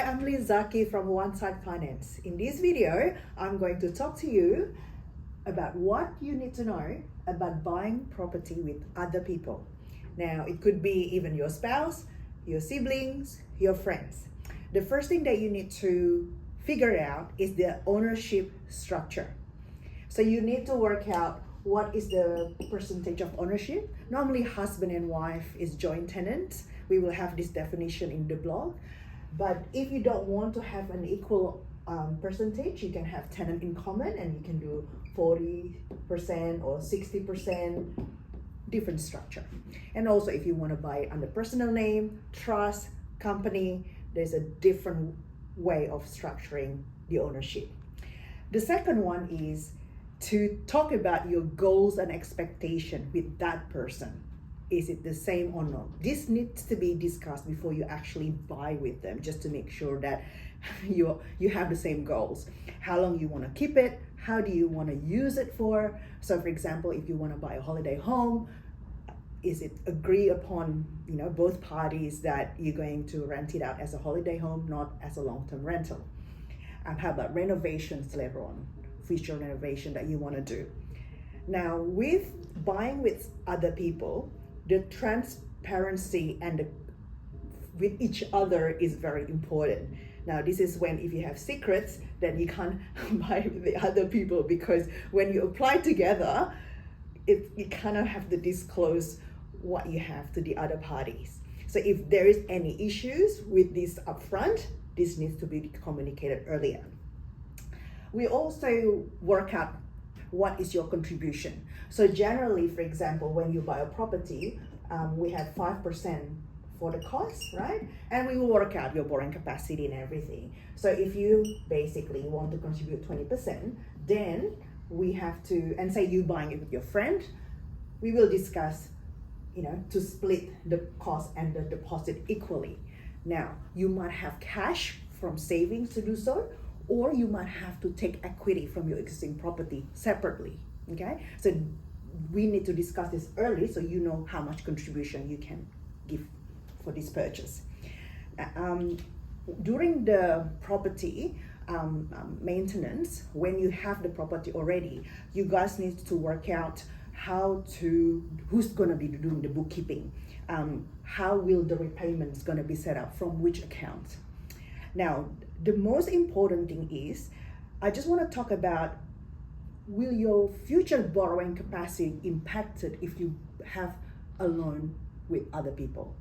I'm Liz Zaki from One Side Finance. In this video, I'm going to talk to you about what you need to know about buying property with other people. Now, it could be even your spouse, your siblings, your friends. The first thing that you need to figure out is the ownership structure. So you need to work out what is the percentage of ownership. Normally, husband and wife is joint tenants. We will have this definition in the blog. But if you don't want to have an equal percentage, you can have tenant in common and you can do 40% or 60%, different structure. And also if you want to buy it under personal name, trust, company, there's a different way of structuring the ownership. The second one is to talk about your goals and expectation with that person. Is it the same or not? This needs to be discussed before you actually buy with them, just to make sure that you have the same goals. How long you want to keep it? How do you want to use it for? So for example, if you want to buy a holiday home, is it agreed upon, both parties that you're going to rent it out as a holiday home, not as a long-term rental? And how about renovations later on, future renovation that you want to do? Now, with buying with other people, the transparency and with each other is very important. Now, this is when if you have secrets, then you can't buy with the other people, because when you apply together, you kind of have to disclose what you have to the other parties. So if there is any issues with this upfront, this needs to be communicated earlier. We also work out what is your contribution. So generally, for example, when you buy a property, we have 5% for the cost, right? And we will work out your borrowing capacity and everything. So if you basically want to contribute 20%, then we have to, and say you buying it with your friend, we will discuss, to split the cost and the deposit equally. Now, you might have cash from savings to do so, or you might have to take equity from your existing property separately, okay? So we need to discuss this early so you know how much contribution you can give for this purchase. During the property maintenance, when you have the property already, you guys need to work out who's gonna be doing the bookkeeping, how will the repayments gonna be set up, from which account. Now, the most important thing is, I just want to talk about, will your future borrowing capacity impacted if you have a loan with other people?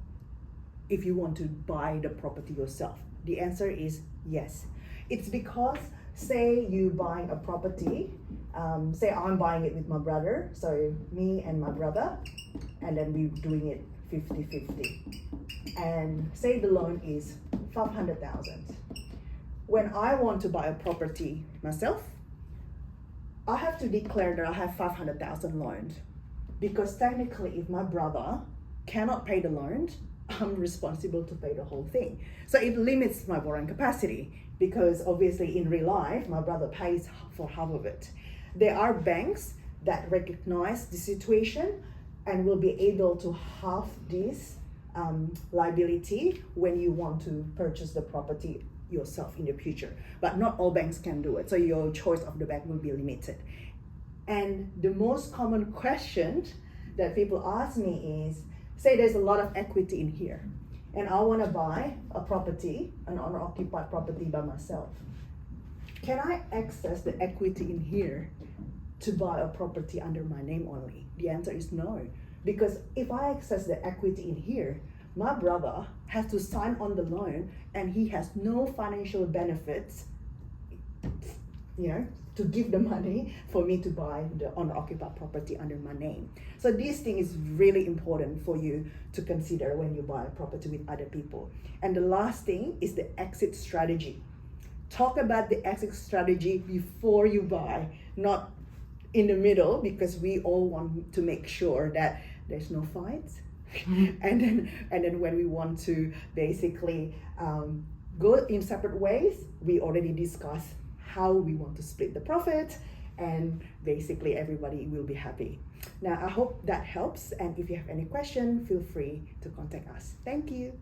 If you want to buy the property yourself? The answer is yes. It's because, say you buying a property, say I'm buying it with my brother, so me and my brother, and then we're doing it 50-50. And say the loan is 500,000. When I want to buy a property myself, I have to declare that I have 500,000 loaned, because technically if my brother cannot pay the loan, I'm responsible to pay the whole thing. So it limits my borrowing capacity, because obviously in real life, my brother pays for half of it. There are banks that recognize the situation and will be able to halve this liability when you want to purchase the property yourself in the future. But not all banks can do it, so your choice of the bank will be limited. And the most common question that people ask me is, say there's a lot of equity in here and I want to buy a property, an owner-occupied property by myself. Can I access the equity in here to buy a property under my name only? The answer is no. Because if I access the equity in here, my brother has to sign on the loan and he has no financial benefits, to give the money for me to buy the owner-occupied property under my name. So this thing is really important for you to consider when you buy a property with other people. And the last thing is the exit strategy. Talk about the exit strategy before you buy, not in the middle, because we all want to make sure that there's no fights. and then when we want to basically go in separate ways, we already discussed how we want to split the profit, and basically everybody will be happy. Now, I hope that helps, and if you have any question, feel free to contact us. Thank you.